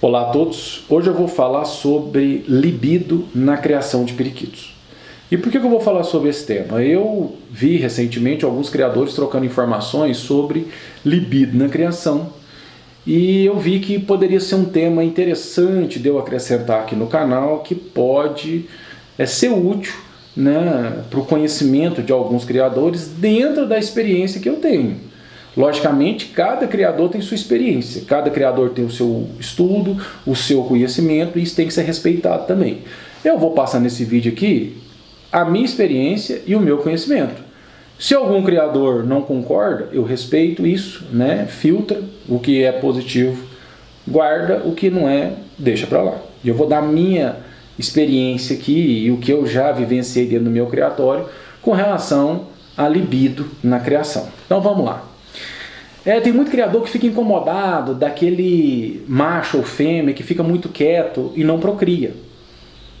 Olá a todos, hoje eu vou falar sobre libido na criação de periquitos. E por que eu vou falar sobre esse tema? Eu vi recentemente alguns criadores trocando informações sobre libido na criação e eu vi que poderia ser um tema interessante de eu acrescentar aqui no canal, que pode ser útil, né, para o conhecimento de alguns criadores dentro da experiência que eu tenho. Logicamente, cada criador tem sua experiência, cada criador tem o seu estudo, o seu conhecimento, e isso tem que ser respeitado também. Eu vou passar nesse vídeo aqui a minha experiência e o meu conhecimento. Se algum criador não concorda, eu respeito isso, né? Filtra o que é positivo, guarda o que não é, deixa para lá. E eu vou dar a minha experiência aqui e o que eu já vivenciei dentro do meu criatório com relação a libido na criação. Então vamos lá. Tem muito criador que fica incomodado daquele macho ou fêmea que fica muito quieto e não procria.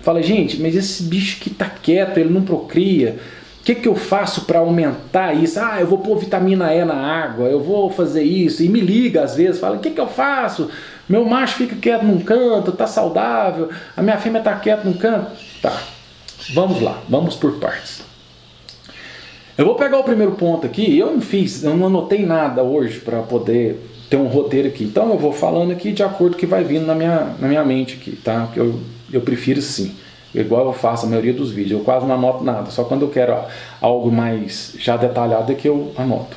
Fala, gente, mas esse bicho que está quieto, ele não procria. O que eu faço para aumentar isso? Eu vou pôr vitamina E na água, eu vou fazer isso. E me liga às vezes, fala, o que eu faço? Meu macho fica quieto num canto, está saudável. A minha fêmea está quieta num canto. Tá, vamos lá, vamos por partes. Eu vou pegar o primeiro ponto aqui. Eu não anotei nada hoje para poder ter um roteiro aqui. Então eu vou falando aqui de acordo com o que vai vindo na minha mente aqui, tá? Porque eu prefiro assim, igual eu faço a maioria dos vídeos. Eu quase não anoto nada, só quando eu quero algo mais já detalhado é que eu anoto.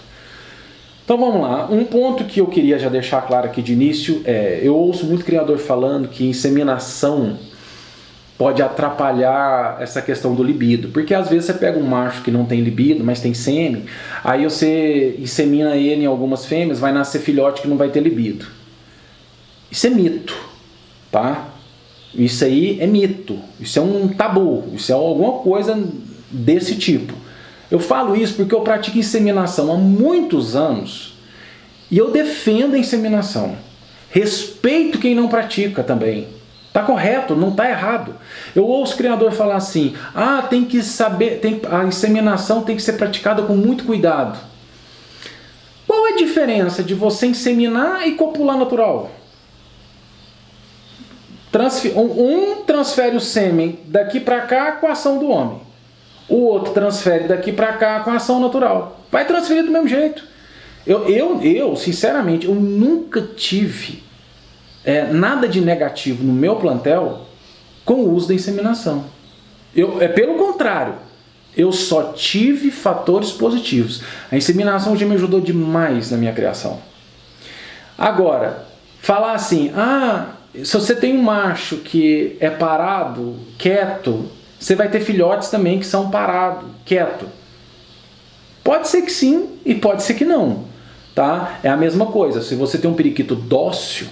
Então vamos lá. Um ponto que eu queria já deixar claro aqui de início eu ouço muito criador falando que inseminação pode atrapalhar essa questão do libido, porque às vezes você pega um macho que não tem libido, mas tem sêmen, aí você insemina ele em algumas fêmeas, vai nascer filhote que não vai ter libido. Isso é mito, tá? Isso aí é mito, isso é um tabu, isso é alguma coisa desse tipo. Eu falo isso porque eu pratico inseminação há muitos anos e eu defendo a inseminação. Respeito quem não pratica também. Tá correto, não tá errado. Eu ouço o criador falar assim, tem que saber, a inseminação tem que ser praticada com muito cuidado. Qual é a diferença de você inseminar e copular natural? Um transfere o sêmen daqui para cá com a ação do homem. O outro transfere daqui para cá com a ação natural. Vai transferir do mesmo jeito. Eu sinceramente, eu nunca tive nada de negativo no meu plantel com o uso da inseminação. Pelo contrário, eu só tive fatores positivos. A inseminação já me ajudou demais na minha criação. Agora, falar assim, se você tem um macho que é parado, quieto, você vai ter filhotes também que são parado, quieto. Pode ser que sim e pode ser que não. Tá? É a mesma coisa, se você tem um periquito dócil,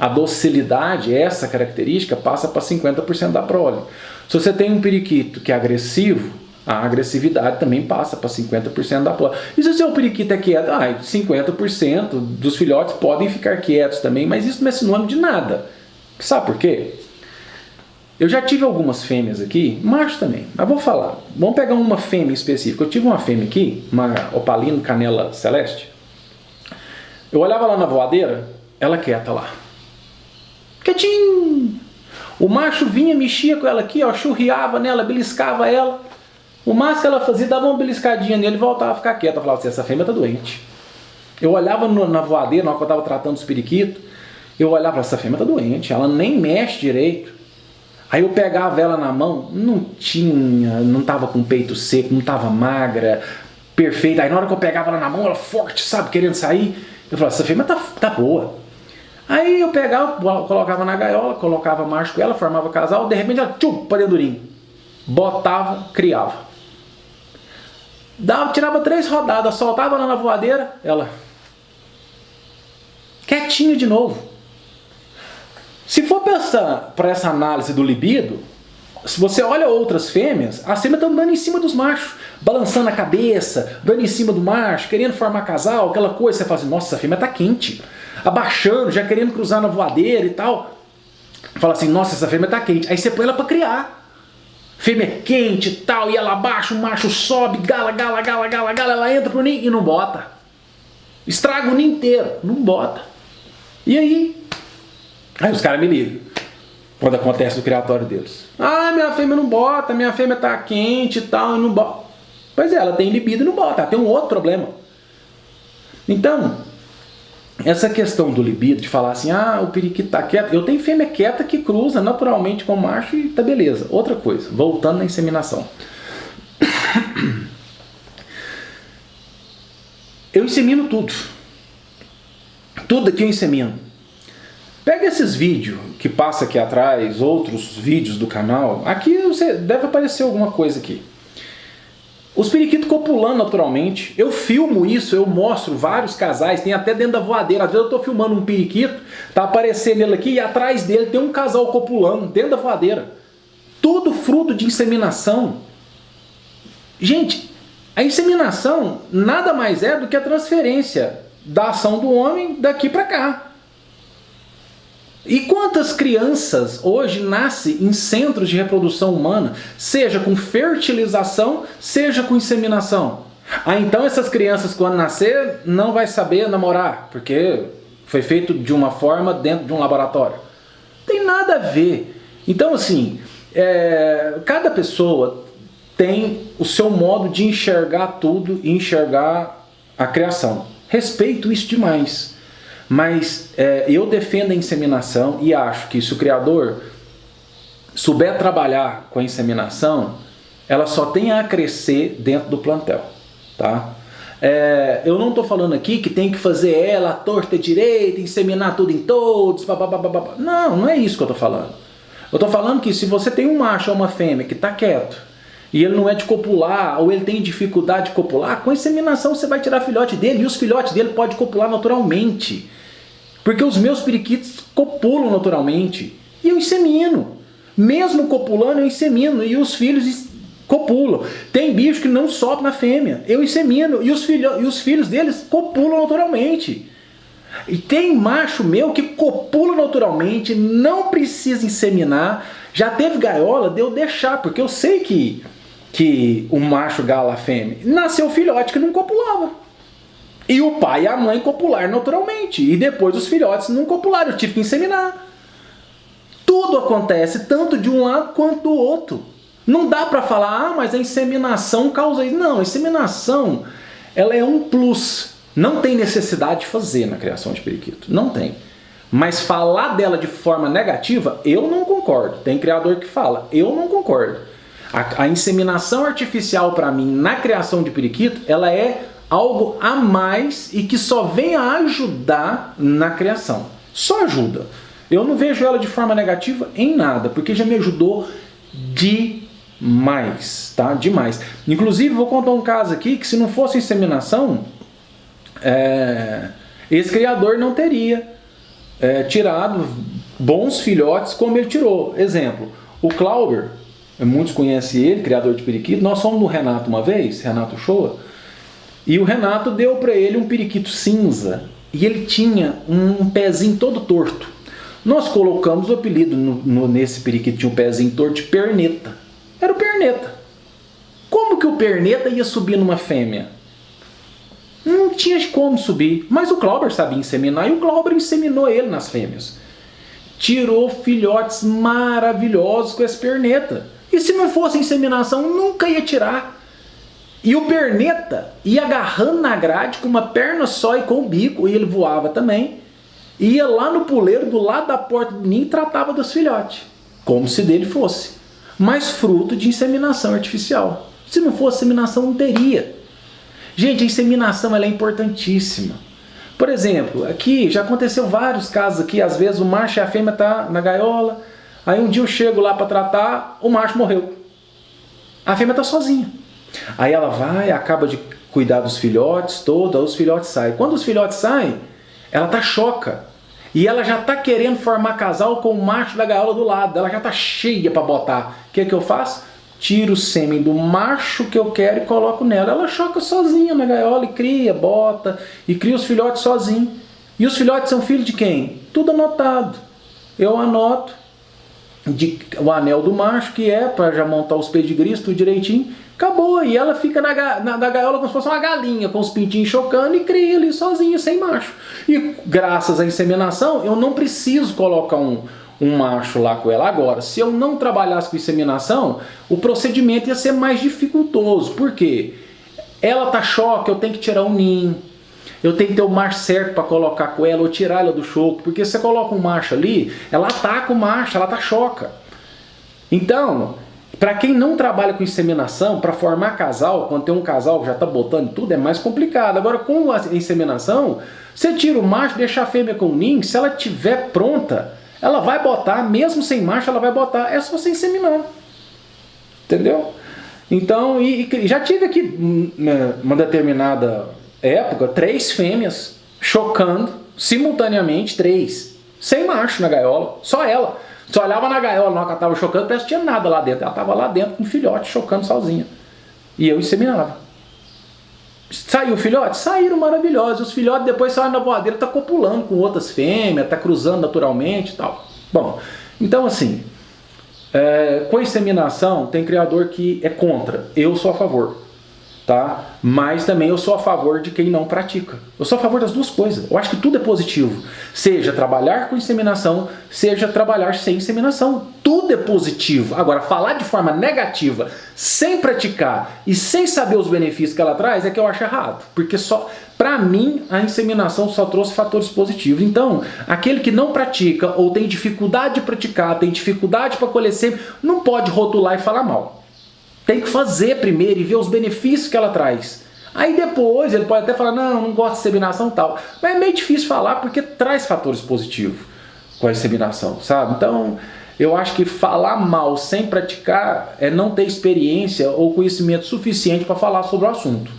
a docilidade, essa característica, passa para 50% da prole. Se você tem um periquito que é agressivo, a agressividade também passa para 50% da prole. E se o seu periquito é quieto, 50% dos filhotes podem ficar quietos também, mas isso não é sinônimo de nada. Sabe por quê? Eu já tive algumas fêmeas aqui, macho também, mas vou falar. Vamos pegar uma fêmea específica. Eu tive uma fêmea aqui, uma opalino canela celeste. Eu olhava lá na voadeira, ela quieta lá. Quietinho. O macho vinha, mexia com ela aqui, churriava nela, beliscava ela. O máximo que ela fazia, dava uma beliscadinha nele e voltava a ficar quieta. Eu falava assim, essa fêmea tá doente. Eu olhava na voadeira, na hora que eu estava tratando os periquitos, eu olhava e falava, essa fêmea tá doente, ela nem mexe direito. Aí eu pegava ela na mão, não tava com o peito seco, não tava magra, perfeita. Aí na hora que eu pegava ela na mão, ela forte, sabe, querendo sair, eu falava, essa fêmea tá boa. Aí eu pegava, colocava na gaiola, colocava macho com ela, formava casal, de repente ela para dentro do ninho. Botava, criava. Tirava 3 rodadas, soltava ela na voadeira, ela quietinha de novo. Se for pensar para essa análise do libido, se você olha outras fêmeas, as fêmeas estão dando em cima dos machos, balançando a cabeça, dando em cima do macho, querendo formar casal, aquela coisa, você fala assim, nossa, essa fêmea tá quente. Abaixando, já querendo cruzar na voadeira e tal. Fala assim, nossa, essa fêmea tá quente. Aí você põe ela pra criar. Fêmea é quente e tal, e ela abaixa, o macho sobe, gala, ela entra pro ninho e não bota. Estraga o ninho inteiro, não bota. E aí? Aí os caras me ligam, quando acontece o criatório deles. Ah, minha fêmea não bota, minha fêmea tá quente e tal, e não bota. Pois é, ela tem libido e não bota, ela tem um outro problema. Então, essa questão do libido, de falar assim, ah, o periquito tá quieto, eu tenho fêmea quieta que cruza naturalmente com o macho e tá beleza. Outra coisa, voltando na inseminação. Eu insemino tudo. Tudo aqui eu insemino. Pega esses vídeos que passa aqui atrás, outros vídeos do canal. Aqui você deve aparecer alguma coisa aqui. Os periquitos copulando naturalmente. Eu filmo isso, eu mostro vários casais, tem até dentro da voadeira. Às vezes eu estou filmando um periquito, tá aparecendo ele aqui e atrás dele tem um casal copulando dentro da voadeira. Tudo fruto de inseminação. Gente, a inseminação nada mais é do que a transferência da ação do homem daqui para cá. E quantas crianças hoje nascem em centros de reprodução humana, seja com fertilização, seja com inseminação? Ah, então essas crianças quando nascer não vai saber namorar, porque foi feito de uma forma dentro de um laboratório. Não tem nada a ver. Então assim, cada pessoa tem o seu modo de enxergar tudo e enxergar a criação. Respeito isso demais. Mas eu defendo a inseminação e acho que se o criador souber trabalhar com a inseminação, ela só tem a crescer dentro do plantel, tá? Eu não estou falando aqui que tem que fazer ela torta direita, inseminar tudo em todos, bababababá. Não é isso que eu estou falando. Eu estou falando que se você tem um macho ou uma fêmea que está quieto, e ele não é de copular, ou ele tem dificuldade de copular, com a inseminação você vai tirar filhote dele, e os filhotes dele podem copular naturalmente. Porque os meus periquitos copulam naturalmente. E eu insemino. Mesmo copulando, eu insemino. E os filhos copulam. Tem bicho que não sobe na fêmea. Eu insemino. E os filhos deles copulam naturalmente. E tem macho meu que copula naturalmente, não precisa inseminar. Já teve gaiola de eu deixar, porque eu sei que o macho gala a fêmea. Nasceu filhote que não copulava. E o pai e a mãe copularam naturalmente. E depois os filhotes não copularam, eu tive que inseminar. Tudo acontece, tanto de um lado quanto do outro. Não dá para falar, ah, mas a inseminação causa isso. Não, a inseminação, ela é um plus. Não tem necessidade de fazer na criação de periquito. Não tem. Mas falar dela de forma negativa, eu não concordo. Tem criador que fala, eu não concordo. A inseminação artificial, para mim, na criação de periquito, ela é algo a mais e que só vem a ajudar na criação. Só ajuda. Eu não vejo ela de forma negativa em nada, porque já me ajudou demais, tá? Demais. Inclusive, vou contar um caso aqui que se não fosse inseminação, esse criador não teria tirado bons filhotes como ele tirou. Exemplo, o Clauber, muitos conhecem ele, criador de periquito. Nós fomos no Renato uma vez, Renato Shoa, e o Renato deu para ele um periquito cinza e ele tinha um pezinho todo torto. Nós colocamos o apelido nesse periquito, tinha um pezinho torto, de perneta. Era o perneta. Como que o perneta ia subir numa fêmea? Não tinha como subir, mas o Clauber sabia inseminar e o Clauber inseminou ele nas fêmeas. Tirou filhotes maravilhosos com esse perneta. E se não fosse inseminação, nunca ia tirar. E o perneta ia agarrando na grade com uma perna só e com o bico, e ele voava também. Ia lá no puleiro do lado da porta do ninho e tratava dos filhotes, como se dele fosse. Mas fruto de inseminação artificial. Se não fosse inseminação, não teria. Gente, a inseminação ela é importantíssima. Por exemplo, aqui já aconteceu vários casos aqui, às vezes o macho e a fêmea tá na gaiola, aí um dia eu chego lá para tratar, o macho morreu. A fêmea tá sozinha. Aí ela vai, acaba de cuidar dos filhotes todos, os filhotes saem. Quando os filhotes saem, ela tá choca. E ela já tá querendo formar casal com o macho da gaiola do lado. Ela já tá cheia para botar. O que eu faço? Tiro o sêmen do macho que eu quero e coloco nela. Ela choca sozinha na gaiola e cria, bota, e cria os filhotes sozinho. E os filhotes são filhos de quem? Tudo anotado. Eu anoto o anel do macho, que é para já montar os pedigrees, tudo direitinho. Acabou, e ela fica na gaiola como se fosse uma galinha, com os pintinhos chocando e cria ali sozinha, sem macho. E graças à inseminação, eu não preciso colocar um macho lá com ela. Agora, se eu não trabalhasse com inseminação, o procedimento ia ser mais dificultoso. Por quê? Ela tá choque, eu tenho que tirar o ninho, eu tenho que ter o macho certo para colocar com ela ou tirar ela do choco, porque se você coloca um macho ali, ela ataca o macho, ela tá choca. Então, para quem não trabalha com inseminação, para formar casal, quando tem um casal que já está botando tudo, é mais complicado. Agora, com a inseminação, você tira o macho, deixa a fêmea com o ninho, se ela estiver pronta, ela vai botar, mesmo sem macho, ela vai botar, é só você inseminar. Entendeu? Então, e já tive aqui, uma determinada época, 3 fêmeas chocando, simultaneamente, 3, sem macho na gaiola, só ela. Você olhava na gaiola, na hora que ela estava chocando, parece que não tinha nada lá dentro. Ela estava lá dentro com um filhote, chocando sozinha. E eu inseminava. Saiu o filhote? Saíram maravilhosos. Os filhotes depois saem na voadeira, tá copulando com outras fêmeas, tá cruzando naturalmente e tal. Bom, então assim, com a inseminação tem criador que é contra. Eu sou a favor. Tá? Mas também eu sou a favor de quem não pratica. Eu sou a favor das duas coisas. Eu acho que tudo é positivo. Seja trabalhar com inseminação, seja trabalhar sem inseminação. Tudo é positivo. Agora, falar de forma negativa, sem praticar e sem saber os benefícios que ela traz, é que eu acho errado. Porque para mim, a inseminação só trouxe fatores positivos. Então, aquele que não pratica ou tem dificuldade de praticar, tem dificuldade para colher sêmen, não pode rotular e falar mal. Tem que fazer primeiro e ver os benefícios que ela traz. Aí depois ele pode até falar, não gosto de inseminação e tal. Mas é meio difícil falar porque traz fatores positivos com a inseminação, sabe? Então, eu acho que falar mal sem praticar é não ter experiência ou conhecimento suficiente para falar sobre o assunto.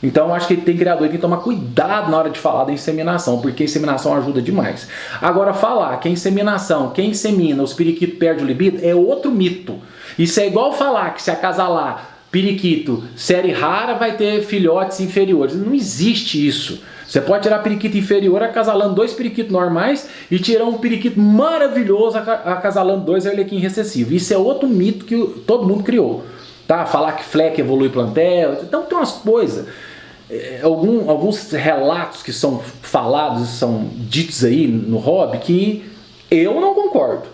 Então, eu acho que tem criador que tomar cuidado na hora de falar da inseminação, porque a inseminação ajuda demais. Agora, falar que a inseminação, quem insemina, os periquitos perdem o libido, é outro mito. Isso é igual falar que se acasalar periquito série rara vai ter filhotes inferiores. Não existe isso. Você pode tirar periquito inferior acasalando 2 periquitos normais e tirar um periquito maravilhoso acasalando 2 arlequim recessivo. Isso é outro mito que todo mundo criou. Tá? Falar que fleque evolui plantel. Então tem umas coisas, alguns relatos que são falados, são ditos aí no hobby, que eu não concordo.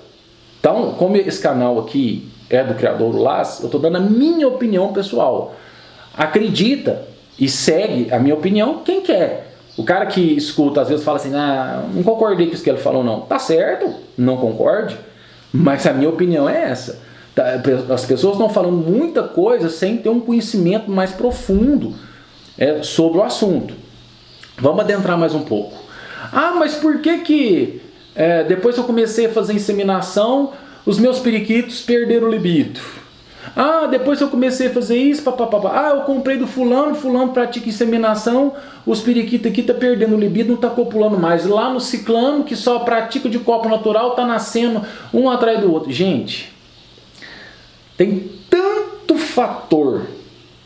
Então, como esse canal aqui é do criador Las, eu estou dando a minha opinião pessoal. Acredita e segue a minha opinião quem quer. O cara que escuta às vezes fala assim, não concordei com isso que ele falou não. Tá certo, não concorde, mas a minha opinião é essa. As pessoas estão falando muita coisa sem ter um conhecimento mais profundo sobre o assunto. Vamos adentrar mais um pouco. Mas por que depois que eu comecei a fazer inseminação, os meus periquitos perderam o libido? Depois que eu comecei a fazer isso, eu comprei do fulano pratica inseminação, os periquitos aqui tá perdendo o libido, não tá copulando mais. Lá no ciclano, que só pratica de copo natural, tá nascendo um atrás do outro. Gente, tem tanto fator,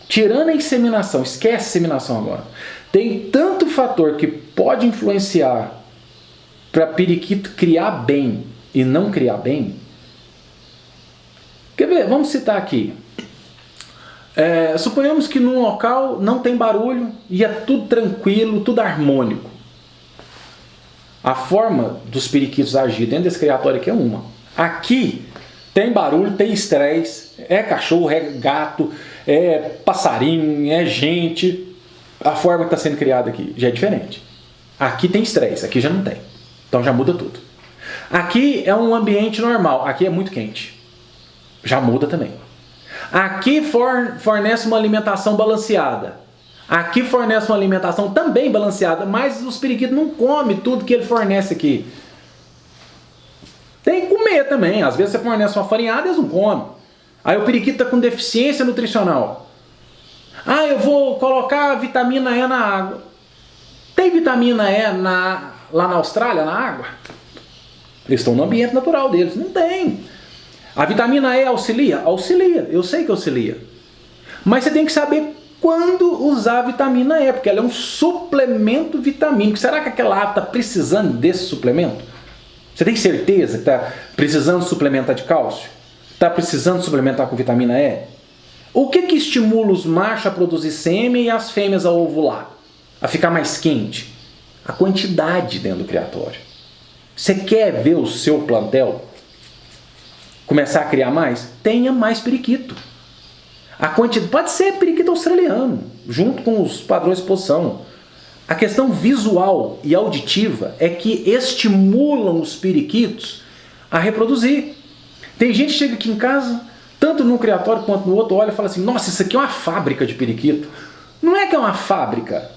tirando a inseminação, esquece a inseminação agora, tem tanto fator que pode influenciar para periquito criar bem e não criar bem. Quer ver? Vamos citar aqui. Suponhamos que num local não tem barulho e é tudo tranquilo, tudo harmônico. A forma dos periquitos agir dentro desse criatório aqui é uma. Aqui tem barulho, tem estresse, é cachorro, é gato, é passarinho, é gente. A forma que está sendo criada aqui já é diferente. Aqui tem estresse, aqui já não tem. Então já muda tudo. Aqui é um ambiente normal, aqui é muito quente. Já muda também. Aqui fornece uma alimentação balanceada. Aqui fornece uma alimentação também balanceada, mas os periquitos não comem tudo que ele fornece aqui. Tem que comer também. Às vezes você fornece uma farinhada e eles não comem. Aí o periquito está com deficiência nutricional. Eu vou colocar vitamina E na água. Tem vitamina E lá na Austrália, na água? Eles estão no ambiente natural deles. Não tem. A vitamina E auxilia? Auxilia, eu sei que auxilia. Mas você tem que saber quando usar a vitamina E, porque ela é um suplemento vitamínico. Será que aquela ave está precisando desse suplemento? Você tem certeza que está precisando suplementar de cálcio? Está precisando suplementar com vitamina E? O que estimula os machos a produzir sêmen e as fêmeas a ovular? A ficar mais quente? A quantidade dentro do criatório. Você quer ver o seu plantel começar a criar mais? Tenha mais periquito. A quantidade pode ser periquito australiano, junto com os padrões de exposição. A questão visual e auditiva é que estimulam os periquitos a reproduzir. Tem gente que chega aqui em casa, tanto num criatório quanto no outro, olha e fala assim, nossa, isso aqui é uma fábrica de periquito. Não é que é uma fábrica.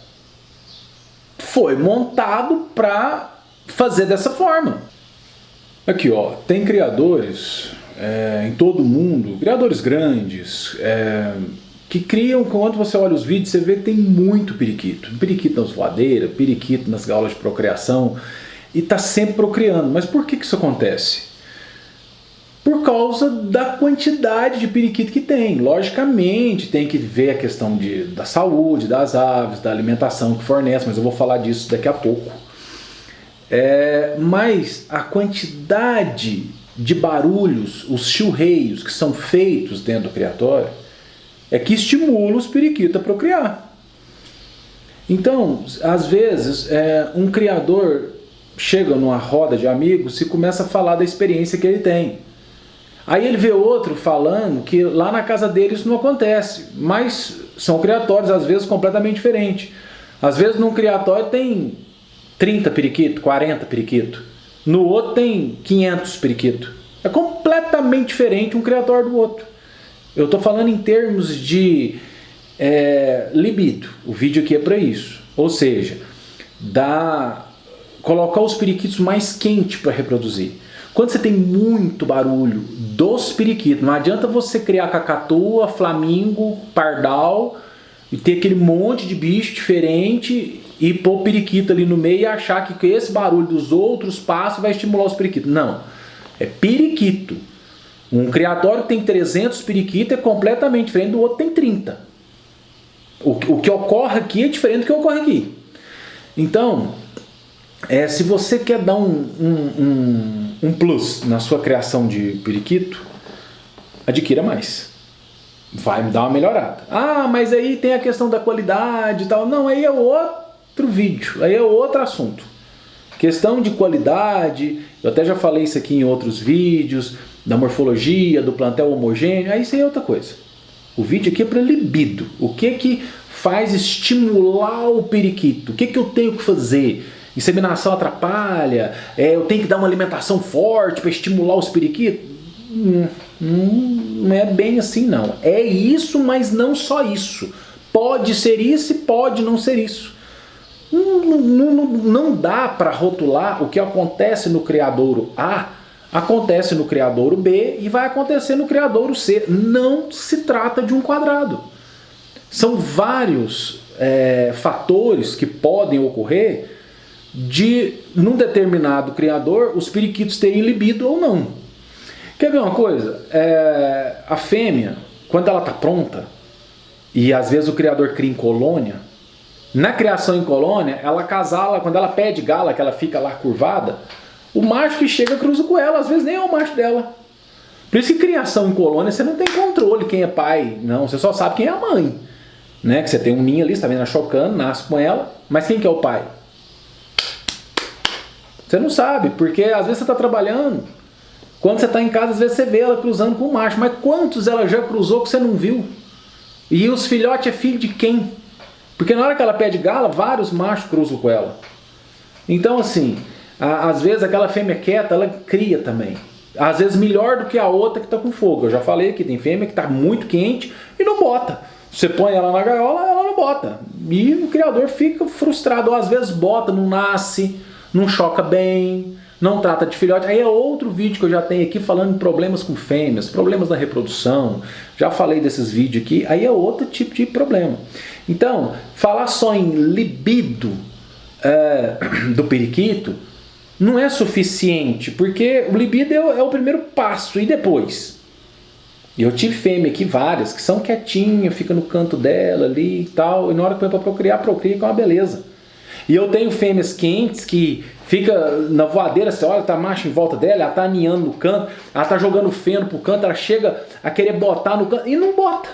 Foi montado para fazer dessa forma. Aqui, ó, tem criadores em todo o mundo, criadores grandes, que criam, quando você olha os vídeos, você vê que tem muito periquito. Periquito nas voadeiras, periquito nas gaulas de procriação, e está sempre procriando. Mas por que isso acontece? Por causa da quantidade de periquito que tem. Logicamente, tem que ver a questão da saúde das aves, da alimentação que fornece, mas eu vou falar disso daqui a pouco. Mas a quantidade de barulhos, os chilreios que são feitos dentro do criatório, é que estimula os periquitos a procriar. Então, às vezes, um criador chega numa roda de amigos e começa a falar da experiência que ele tem. Aí ele vê outro falando que lá na casa dele isso não acontece, mas são criatórios às vezes completamente diferentes. Às vezes num criatório tem 30 periquitos, 40 periquitos, no outro tem 500 periquitos. É completamente diferente um criatório do outro. Eu estou falando em termos de libido, o vídeo aqui é para isso. Ou seja, colocar os periquitos mais quentes para reproduzir. Quando você tem muito barulho dos periquitos, não adianta você criar cacatua, flamingo, pardal e ter aquele monte de bicho diferente e pôr periquito ali no meio e achar que esse barulho dos outros passos vai estimular os periquitos. Não, é periquito. Um criatório que tem 300 periquitos é completamente diferente do outro que tem 30. O que ocorre aqui é diferente do que ocorre aqui. Então, se você quer dar um plus na sua criação de periquito, adquira mais. Vai me dar uma melhorada. Ah, mas aí tem a questão da qualidade e tal. Não, aí é outro vídeo, aí é outro assunto. Questão de qualidade, eu até já falei isso aqui em outros vídeos, da morfologia, do plantel homogêneo, aí isso aí é outra coisa. O vídeo aqui é para libido. O que faz estimular o periquito? O que eu tenho que fazer? Inseminação atrapalha? Eu tenho que dar uma alimentação forte para estimular os periquitos? Não é bem assim não. É isso, mas não só isso. Pode ser isso e pode não ser isso. Não dá para rotular o que acontece no criadouro A, acontece no criadouro B e vai acontecer no criadouro C. Não se trata de um quadrado. São vários fatores que podem ocorrer de, num determinado criador, os periquitos terem libido ou não. Quer ver uma coisa? A fêmea, quando ela está pronta, e às vezes o criador cria em colônia, na criação em colônia, ela acasala, quando ela pede gala, que ela fica lá curvada, o macho que chega cruza com ela, às vezes nem é o macho dela. Por isso que criação em colônia, você não tem controle quem é pai, não, você só sabe quem é a mãe. Né? Que você tem um ninho ali, você está vendo ela chocando, nasce com ela, mas quem que é o pai? Você não sabe, porque às vezes você está trabalhando, quando você está em casa, às vezes você vê ela cruzando com o macho, mas quantos ela já cruzou que você não viu? E os filhotes é filho de quem? Porque na hora que ela pede gala, vários machos cruzam com ela. Então assim, às vezes aquela fêmea quieta, ela cria também. Às vezes melhor do que a outra que está com fogo. Eu já falei que tem fêmea que está muito quente e não bota. Você põe ela na gaiola, ela não bota. E o criador fica frustrado. Ou às vezes bota, não nasce, não choca bem, não trata de filhote. Aí é outro vídeo que eu já tenho aqui falando de problemas com fêmeas, problemas na reprodução. Já falei desses vídeos aqui. Aí é outro tipo de problema. Então, falar só em libido do periquito não é suficiente, porque o libido é o primeiro passo, e depois? Eu tive fêmea aqui, várias, que são quietinhas, fica no canto dela ali e tal, e na hora que põe para procriar, procria com uma beleza. E eu tenho fêmeas quentes que fica na voadeira, você olha, tá macho em volta dela, ela tá aninhando no canto, ela tá jogando feno pro canto, ela chega a querer botar no canto, e não bota.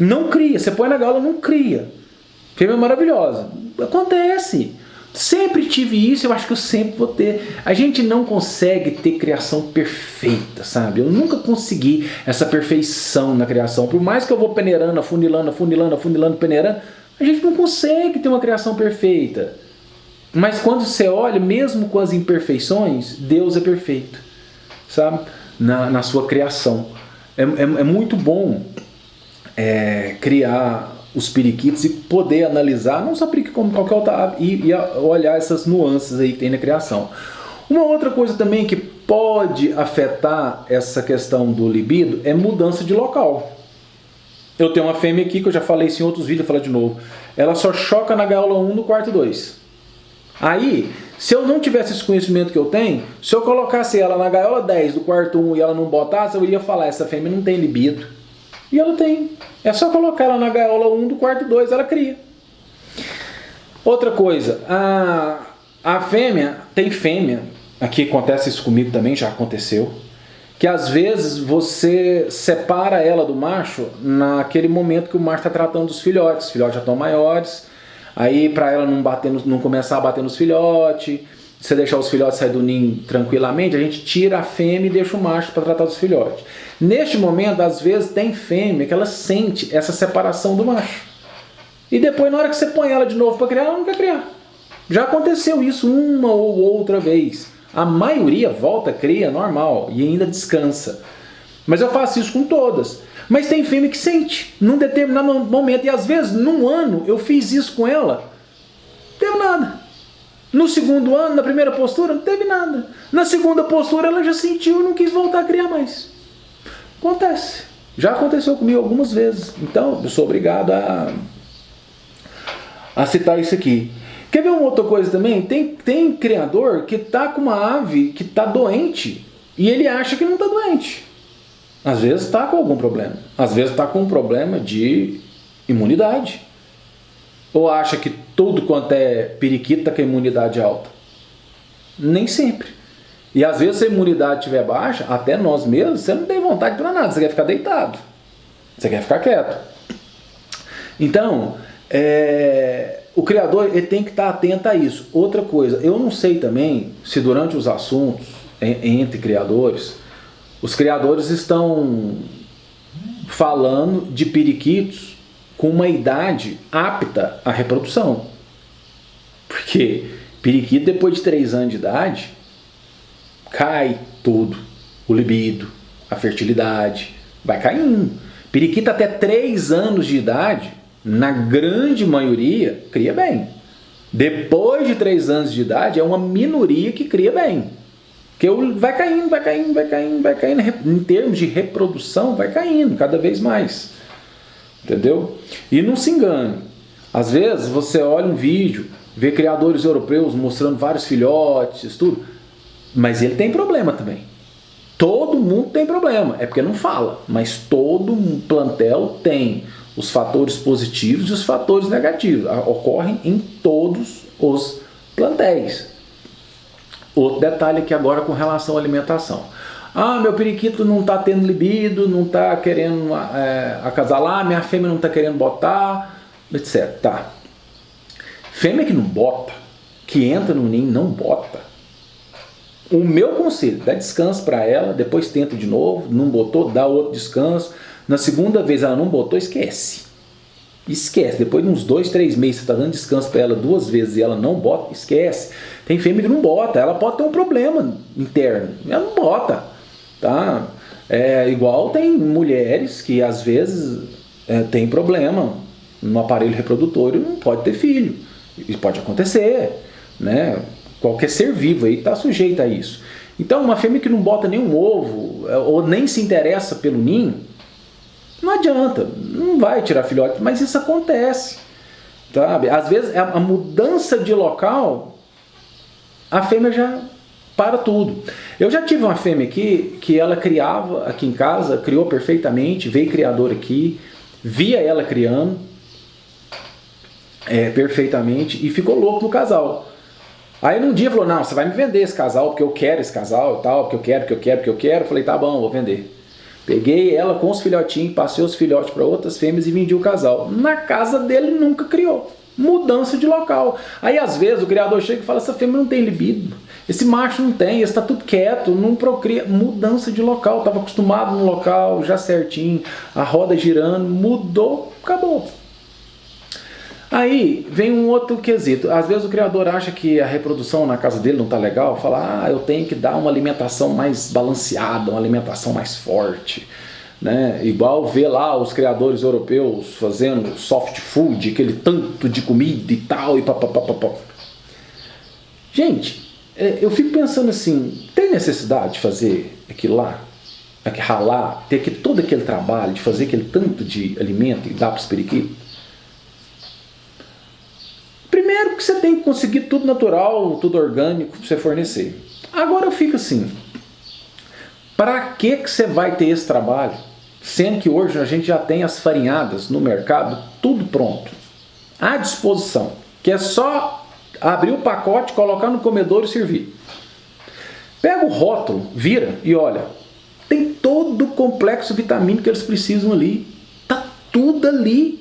Não cria, você põe na gaiola, não cria. Fêmea maravilhosa. Acontece. Sempre tive isso, eu acho que eu sempre vou ter. A gente não consegue ter criação perfeita, sabe? Eu nunca consegui essa perfeição na criação. Por mais que eu vou peneirando, afunilando, peneirando, a gente não consegue ter uma criação perfeita. Mas quando você olha, mesmo com as imperfeições, Deus é perfeito, sabe? Na sua criação. É muito bom criar os periquitos e poder analisar, não só periquito como qualquer outra ave, e olhar essas nuances aí que tem na criação. Uma outra coisa também que pode afetar essa questão do libido é mudança de local. Eu tenho uma fêmea aqui, que eu já falei isso em outros vídeos, vou falar de novo. Ela só choca na gaiola 1 no quarto 2. Aí, se eu não tivesse esse conhecimento que eu tenho, se eu colocasse ela na gaiola 10 do quarto 1 e ela não botasse, eu iria falar, essa fêmea não tem libido. E ela tem. É só colocar ela na gaiola 1 do quarto 2, ela cria. Outra coisa, a fêmea, tem fêmea, aqui acontece isso comigo também, já aconteceu, que às vezes você separa ela do macho naquele momento que o macho está tratando dos filhotes. Os filhotes já estão maiores, aí para ela não começar a bater nos filhotes, você deixar os filhotes sair do ninho tranquilamente, a gente tira a fêmea e deixa o macho para tratar dos filhotes. Neste momento, às vezes, tem fêmea que ela sente essa separação do macho. E depois, na hora que você põe ela de novo para criar, ela não quer criar. Já aconteceu isso uma ou outra vez. A maioria volta, cria, normal, e ainda descansa. Mas eu faço isso com todas. Mas tem fêmea que sente, num determinado momento. E às vezes, num ano, eu fiz isso com ela, não teve nada. No segundo ano, na primeira postura, não teve nada. Na segunda postura, ela já sentiu e não quis voltar a criar mais. Acontece. Já aconteceu comigo algumas vezes. Então, eu sou obrigado a citar isso aqui. Quer ver uma outra coisa também? Tem criador que está com uma ave que está doente e ele acha que não está doente. Às vezes está com algum problema. Às vezes está com um problema de imunidade. Ou acha que tudo quanto é periquito está com a imunidade alta. Nem sempre. E às vezes se a imunidade estiver baixa, até nós mesmos, você não tem vontade para nada, você quer ficar deitado. Você quer ficar quieto. Então, o criador ele tem que estar atento a isso. Outra coisa, eu não sei também se durante os assuntos entre criadores, os criadores estão falando de periquitos com uma idade apta à reprodução. Porque periquito depois de 3 anos de idade, cai tudo. O libido, a fertilidade, vai caindo. Periquito até 3 anos de idade, na grande maioria, cria bem. Depois de 3 anos de idade, é uma minoria que cria bem. Porque vai caindo. Em termos de reprodução, vai caindo cada vez mais. Entendeu? E não se engane. Às vezes você olha um vídeo, vê criadores europeus mostrando vários filhotes, tudo. Mas ele tem problema também. Todo mundo tem problema. É porque não fala. Mas todo plantel tem os fatores positivos e os fatores negativos. Ocorrem em todos os plantéis. Outro detalhe aqui agora com relação à alimentação. Meu periquito não está tendo libido, não está querendo acasalar, minha fêmea não está querendo botar, etc. Tá. Fêmea que não bota, que entra no ninho não bota. O meu conselho, dá descanso para ela, depois tenta de novo, não botou, dá outro descanso. Na segunda vez ela não botou, esquece. Esquece. Depois de uns 2, 3 meses você está dando descanso para ela 2 vezes e ela não bota, esquece. Tem fêmea que não bota, ela pode ter um problema interno, ela não bota. Tá? Igual tem mulheres que às vezes tem problema no aparelho reprodutor e não pode ter filho. Isso pode acontecer, né? Qualquer ser vivo aí está sujeito a isso. Então uma fêmea que não bota nenhum ovo ou nem se interessa pelo ninho, não adianta, não vai tirar filhote, mas isso acontece. Sabe? Às vezes a mudança de local, a fêmea já para tudo. Eu já tive uma fêmea aqui que ela criava aqui em casa, criou perfeitamente, veio criador aqui, via ela criando perfeitamente e ficou louco no casal. Aí num dia falou, não, você vai me vender esse casal porque eu quero esse casal e tal, porque eu quero. Eu falei, tá bom, vou vender. Peguei ela com os filhotinhos, passei os filhotes para outras fêmeas e vendi o casal. Na casa dele nunca criou. Mudança de local. Aí às vezes o criador chega e fala, essa fêmea não tem libido, esse macho não tem, esse tá tudo quieto, não procria. Mudança de local, estava acostumado no local, já certinho, a roda girando, mudou, acabou. Aí vem um outro quesito. Às vezes o criador acha que a reprodução na casa dele não está legal, fala, eu tenho que dar uma alimentação mais balanceada, uma alimentação mais forte. Né? Igual ver lá os criadores europeus fazendo soft food, aquele tanto de comida e tal, e papapá. Gente, eu fico pensando assim, tem necessidade de fazer aquilo lá? Ralar, ter todo aquele trabalho de fazer aquele tanto de alimento e dar para os periquitos? Primeiro que você tem que conseguir tudo natural, tudo orgânico para você fornecer. Agora eu fico assim, para que você vai ter esse trabalho? Sendo que hoje a gente já tem as farinhadas no mercado, tudo pronto, à disposição, que é só abrir o pacote, colocar no comedor e servir. Pega o rótulo, vira e olha, tem todo o complexo vitamínico que eles precisam ali, tá tudo ali.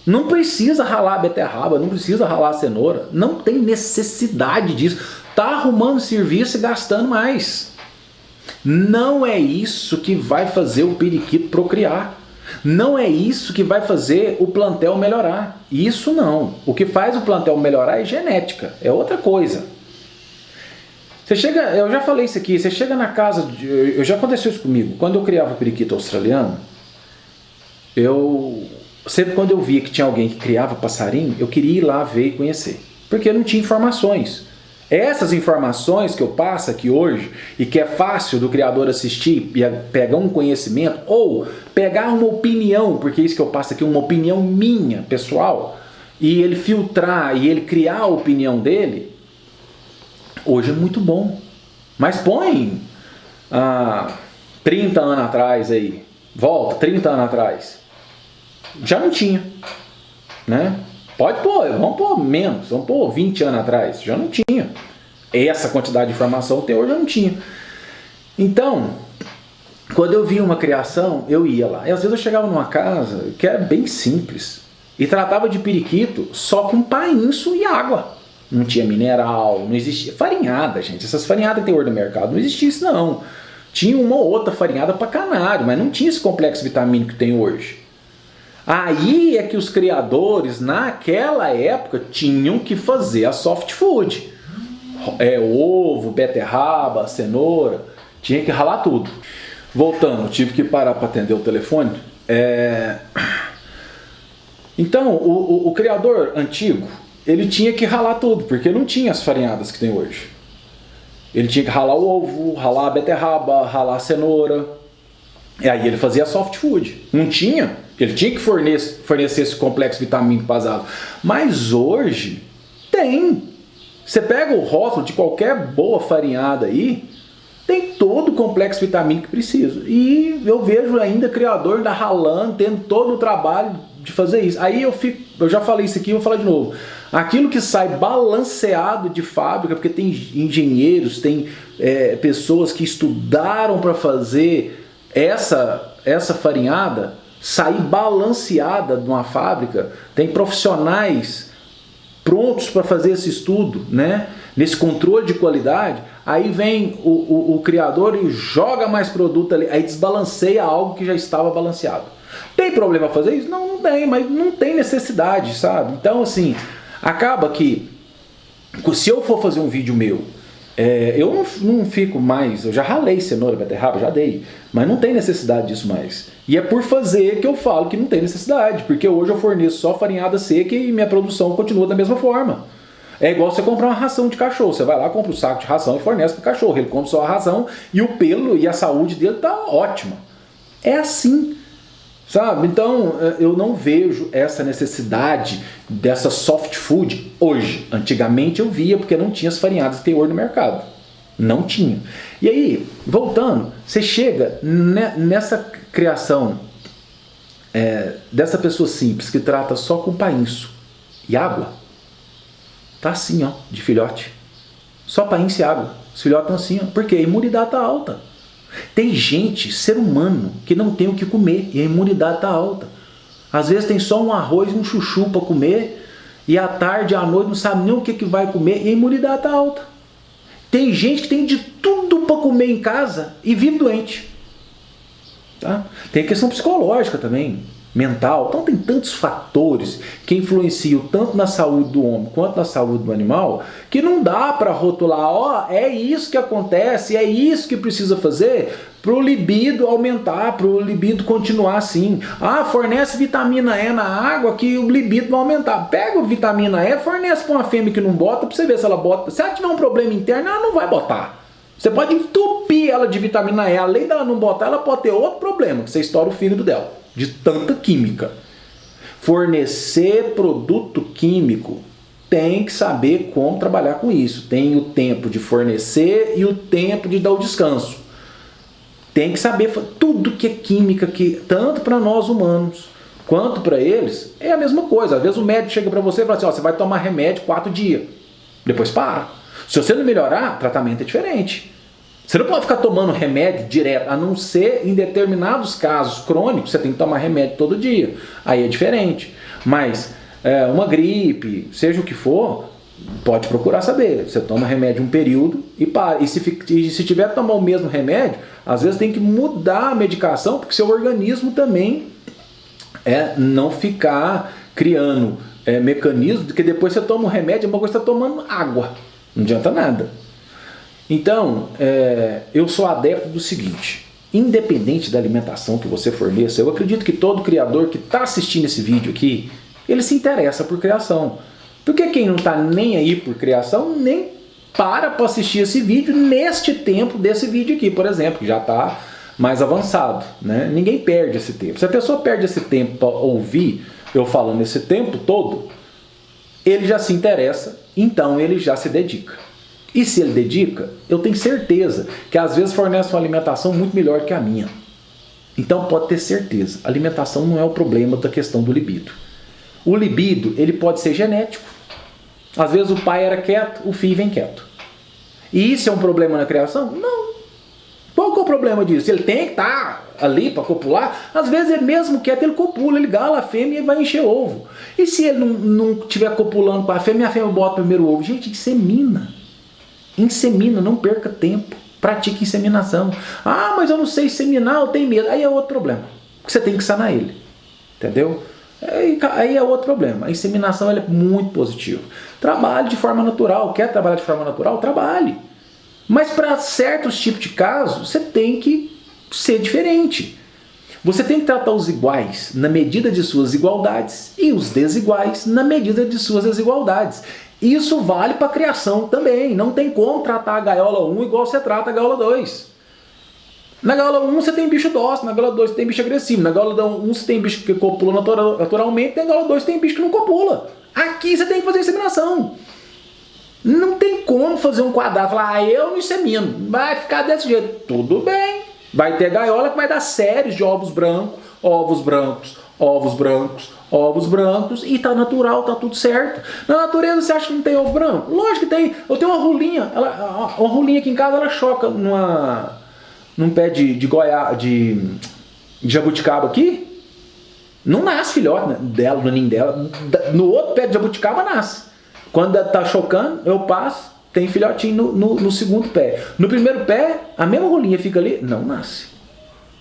Não precisa ralar a beterraba, não precisa ralar a cenoura, não tem necessidade disso. Tá arrumando serviço e gastando mais. Não é isso que vai fazer o periquito procriar. Não é isso que vai fazer o plantel melhorar. Isso não. O que faz o plantel melhorar é genética, é outra coisa. Você chega, eu já falei isso aqui, você chega na casa, já aconteceu isso comigo, quando eu criava o periquito australiano, sempre quando eu via que tinha alguém que criava passarinho, eu queria ir lá ver e conhecer, porque eu não tinha informações. Essas informações que eu passo aqui hoje, e que é fácil do criador assistir e pegar um conhecimento, ou pegar uma opinião, porque isso que eu passo aqui é uma opinião minha, pessoal, e ele filtrar e ele criar a opinião dele, hoje é muito bom. Mas põe 30 anos atrás aí, volta 30 anos atrás, já não tinha, né? Pode pôr, vamos pôr menos, vamos pôr 20 anos atrás, já não tinha. Essa quantidade de informação que tem hoje já não tinha. Então, quando eu via uma criação, eu ia lá. E às vezes eu chegava numa casa que era bem simples e tratava de periquito só com painço e água. Não tinha mineral, não existia farinhada, gente. Essas farinhadas que tem hoje no mercado, não existia isso não. Tinha uma ou outra farinhada para canário, mas não tinha esse complexo vitamínico que tem hoje. Aí é que os criadores, naquela época, tinham que fazer a soft food. Ovo, beterraba, cenoura, tinha que ralar tudo. Voltando, tive que parar para atender o telefone. Então, o criador antigo, ele tinha que ralar tudo, porque não tinha as farinhadas que tem hoje. Ele tinha que ralar o ovo, ralar a beterraba, ralar a cenoura. E aí ele fazia soft food. Não tinha. Ele tinha que fornecer esse complexo vitamínico basado. Mas hoje tem. Você pega o rótulo de qualquer boa farinhada aí, tem todo o complexo vitamínico que precisa. E eu vejo ainda criador da ralando, tendo todo o trabalho de fazer isso. Aí eu já falei isso aqui, vou falar de novo. Aquilo que sai balanceado de fábrica, porque tem engenheiros, tem pessoas que estudaram para fazer essa farinhada, sair balanceada de uma fábrica, tem profissionais prontos para fazer esse estudo, né? Nesse controle de qualidade, aí vem o criador e joga mais produto ali, aí desbalanceia algo que já estava balanceado. Tem problema fazer isso? Não, não tem, mas não tem necessidade, sabe? Então, assim, acaba que, se eu for fazer um vídeo meu, eu não fico mais, eu já ralei cenoura, beterraba, já dei, mas não tem necessidade disso mais. E é por fazer que eu falo que não tem necessidade, porque hoje eu forneço só farinhada seca e minha produção continua da mesma forma. É igual você comprar uma ração de cachorro, você vai lá, compra um saco de ração e fornece para o cachorro, ele come só a ração e o pelo e a saúde dele está ótima. É assim, sabe? Então eu não vejo essa necessidade dessa soft food hoje. Antigamente eu via, porque não tinha as farinhadas que tem hoje no mercado. Não tinha. E aí, voltando, você chega nessa criação dessa pessoa simples que trata só com painço e água. Tá assim, ó, de filhote. Só painço e água. Os filhotes estão assim, ó, porque a imunidade tá alta. Tem gente, ser humano, que não tem o que comer e a imunidade está alta. Às vezes tem só um arroz e um chuchu para comer e à tarde, à noite, não sabe nem o que vai comer e a imunidade está alta. Tem gente que tem de tudo para comer em casa e vive doente. Tá? Tem a questão psicológica também, mental. Então tem tantos fatores que influenciam tanto na saúde do homem quanto na saúde do animal, que não dá para rotular, ó, é isso que acontece, é isso que precisa fazer para o libido aumentar, para o libido continuar assim. Ah, fornece vitamina E na água que o libido vai aumentar. Pega a vitamina E, fornece para uma fêmea que não bota, para você ver se ela bota. Se ela tiver um problema interno, ela não vai botar. Você pode entupir ela de vitamina E, além dela não botar, ela pode ter outro problema, que você estoura o fígado dela, de tanta química. Fornecer produto químico, tem que saber como trabalhar com isso. Tem o tempo de fornecer e o tempo de dar o descanso. Tem que saber tudo que é química, que tanto para nós humanos quanto para eles, é a mesma coisa. Às vezes o médico chega para você e fala assim, ó, você vai tomar remédio 4 dias, depois para. Se você não melhorar, o tratamento é diferente. Você não pode ficar tomando remédio direto, a não ser em determinados casos crônicos, você tem que tomar remédio todo dia. Aí é diferente. Mas uma gripe, seja o que for, pode procurar saber. Você toma remédio um período e para. E se tiver que tomar o mesmo remédio, às vezes tem que mudar a medicação, porque seu organismo também não ficar criando mecanismos, porque depois você toma um remédio, é uma coisa que você está tomando água. Não adianta nada. Então, eu sou adepto do seguinte, independente da alimentação que você forneça, eu acredito que todo criador que está assistindo esse vídeo aqui, ele se interessa por criação. Porque quem não está nem aí por criação, nem para assistir esse vídeo neste tempo desse vídeo aqui, por exemplo, que já está mais avançado, né? Ninguém perde esse tempo. Se a pessoa perde esse tempo para ouvir eu falando esse tempo todo, ele já se interessa, então ele já se dedica. E se ele dedica, eu tenho certeza que às vezes fornece uma alimentação muito melhor que a minha. Então pode ter certeza, a alimentação não é o problema da questão do libido. O libido, ele pode ser genético. Às vezes o pai era quieto, o filho vem quieto. E isso é um problema na criação? Não. Qual que é o problema disso? Ele tem que estar ali para copular. Às vezes ele mesmo quieto, ele copula, ele gala a fêmea e vai encher ovo. E se ele não estiver copulando com a fêmea bota o primeiro ovo. Gente, insemina. Insemina, não perca tempo. Pratique inseminação. Ah, mas eu não sei inseminar, eu tenho medo. Aí é outro problema. Você tem que sanar ele. Entendeu? Aí é outro problema. A inseminação ela é muito positiva. Trabalhe de forma natural. Quer trabalhar de forma natural? Trabalhe. Mas para certos tipos de casos, você tem que ser diferente. Você tem que tratar os iguais na medida de suas igualdades e os desiguais na medida de suas desigualdades. Isso vale para a criação também. Não tem como tratar a gaiola 1 igual você trata a gaiola 2. Na gaiola 1 você tem bicho dócil, na gaiola 2 você tem bicho agressivo, na gaiola 1 você tem bicho que copula naturalmente, na gaiola 2 tem bicho que não copula. Aqui você tem que fazer inseminação. Não tem como fazer um quadrado e falar, eu não insemino, vai ficar desse jeito. Tudo bem. Vai ter gaiola que vai dar séries de ovos brancos, ovos brancos, ovos brancos, ovos brancos, e tá natural, tá tudo certo. Na natureza você acha que não tem ovo branco? Lógico que tem. Eu tenho uma rolinha, uma rolinha aqui em casa, ela choca num pé de jabuticaba aqui, não nasce filhote dela, no ninho dela. No outro pé de jabuticaba nasce. Quando tá chocando, eu passo, tem filhotinho no segundo pé. No primeiro pé, a mesma rolinha fica ali, não nasce.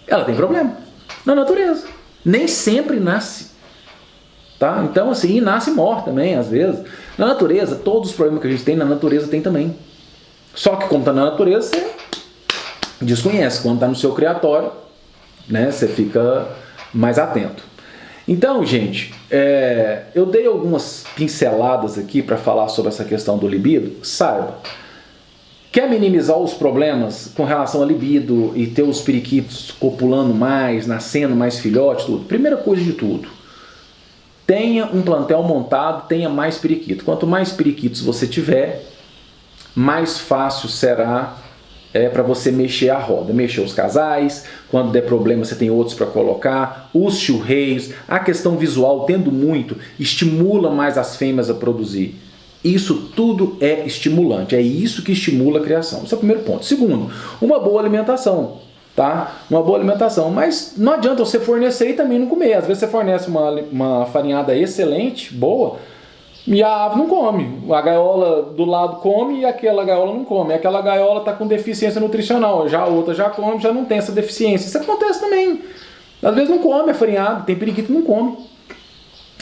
Ela tem problema. Na natureza. Nem sempre nasce. Tá? Então, assim, nasce e morre também, às vezes. Na natureza, todos os problemas que a gente tem, na natureza tem também. Só que, como está na natureza, você desconhece. Quando está no seu criatório, né, você fica mais atento. Então, gente, eu dei algumas pinceladas aqui para falar sobre essa questão do libido. Saiba, quer minimizar os problemas com relação ao libido e ter os periquitos copulando mais, nascendo mais filhotes, tudo? Primeira coisa de tudo, tenha um plantel montado, tenha mais periquito. Quanto mais periquitos você tiver, mais fácil será para você mexer a roda, mexer os casais, quando der problema você tem outros para colocar, os churreios, a questão visual, tendo muito, estimula mais as fêmeas a produzir. Isso tudo é estimulante, é isso que estimula a criação. Esse é o primeiro ponto. Segundo, uma boa alimentação. tá? Uma boa alimentação. Mas não adianta você fornecer e também não comer. Às vezes você fornece uma farinhada excelente, boa, e a ave não come. A gaiola do lado come e aquela gaiola não come. Aquela gaiola está com deficiência nutricional. Já a outra já come, já não tem essa deficiência. Isso acontece também. Às vezes não come a farinhada, tem periquito que não come.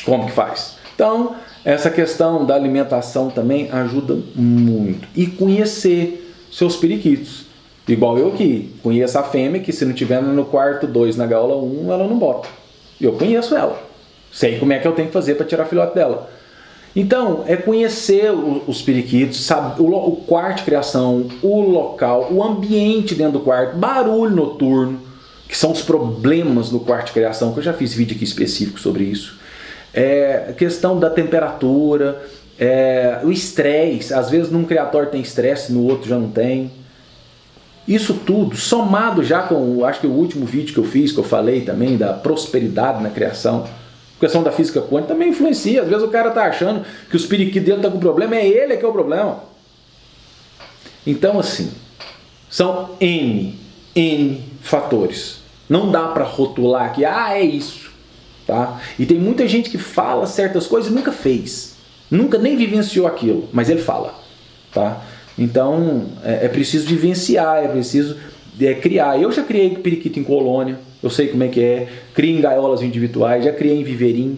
Como que faz? Então, essa questão da alimentação também ajuda muito. E conhecer seus periquitos. Igual eu que conheço a fêmea, que se não tiver no quarto 2, na gaiola 1, ela não bota. Eu conheço ela. Sei como é que eu tenho que fazer para tirar filhote dela. Então, é conhecer os periquitos, sabe, o quarto de criação, o local, o ambiente dentro do quarto, barulho noturno, que são os problemas do quarto de criação, que eu já fiz vídeo aqui específico sobre isso. Questão da temperatura, o estresse, às vezes num criatório tem estresse, no outro já não tem. Isso tudo, somado já com, acho que o último vídeo que eu fiz, que eu falei também, da prosperidade na criação, a questão da física quântica também influencia. Às vezes o cara está achando que os periquitos dele estão com problema, é ele que é o problema. Então assim, são N fatores. Não dá para rotular aqui, é isso. Tá? E tem muita gente que fala certas coisas e nunca fez. Nunca nem vivenciou aquilo, mas ele fala. Tá? Então é preciso vivenciar, é preciso criar. Eu já criei periquito em colônia, eu sei como é que é. Crio em gaiolas individuais, já criei em viveirinho,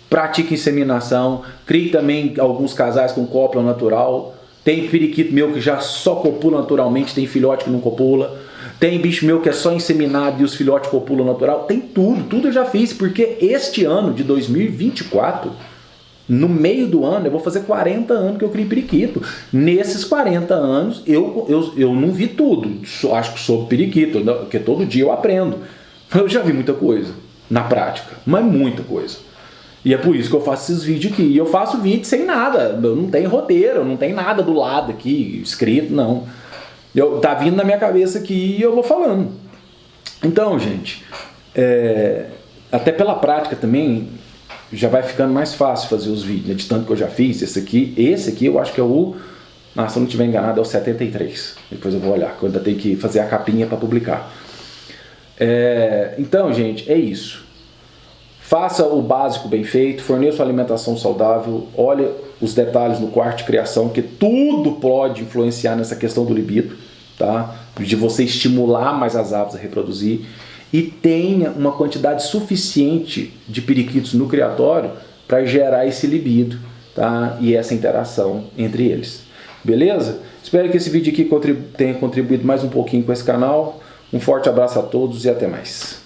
pratico inseminação, crio também alguns casais com cópula natural. Tem periquito meu que já só copula naturalmente, tem filhote que não copula. Tem bicho meu que é só inseminado e os filhotes copulam natural. Tem tudo eu já fiz, porque este ano de 2024, no meio do ano, eu vou fazer 40 anos que eu criei periquito. Nesses 40 anos, eu não vi tudo, acho que sobre periquito, porque todo dia eu aprendo. Eu já vi muita coisa, na prática, mas muita coisa. E é por isso que eu faço esses vídeos aqui. E eu faço vídeo sem nada, eu não tenho roteiro, não tem nada do lado aqui, escrito, não. Tá vindo na minha cabeça aqui e eu vou falando. Então, gente, até pela prática também, já vai ficando mais fácil fazer os vídeos, né? De tanto que eu já fiz. Esse aqui eu acho que é o... se eu não estiver enganado, é o 73. Depois eu vou olhar, que eu ainda tenho que fazer a capinha para publicar. Então, gente, é isso. Faça o básico bem feito, forneça uma alimentação saudável, olhe os detalhes no quarto de criação, que tudo pode influenciar nessa questão do libido, tá? De você estimular mais as aves a reproduzir, e tenha uma quantidade suficiente de periquitos no criatório para gerar esse libido, tá? E essa interação entre eles. Beleza? Espero que esse vídeo aqui tenha contribuído mais um pouquinho com esse canal. Um forte abraço a todos e até mais.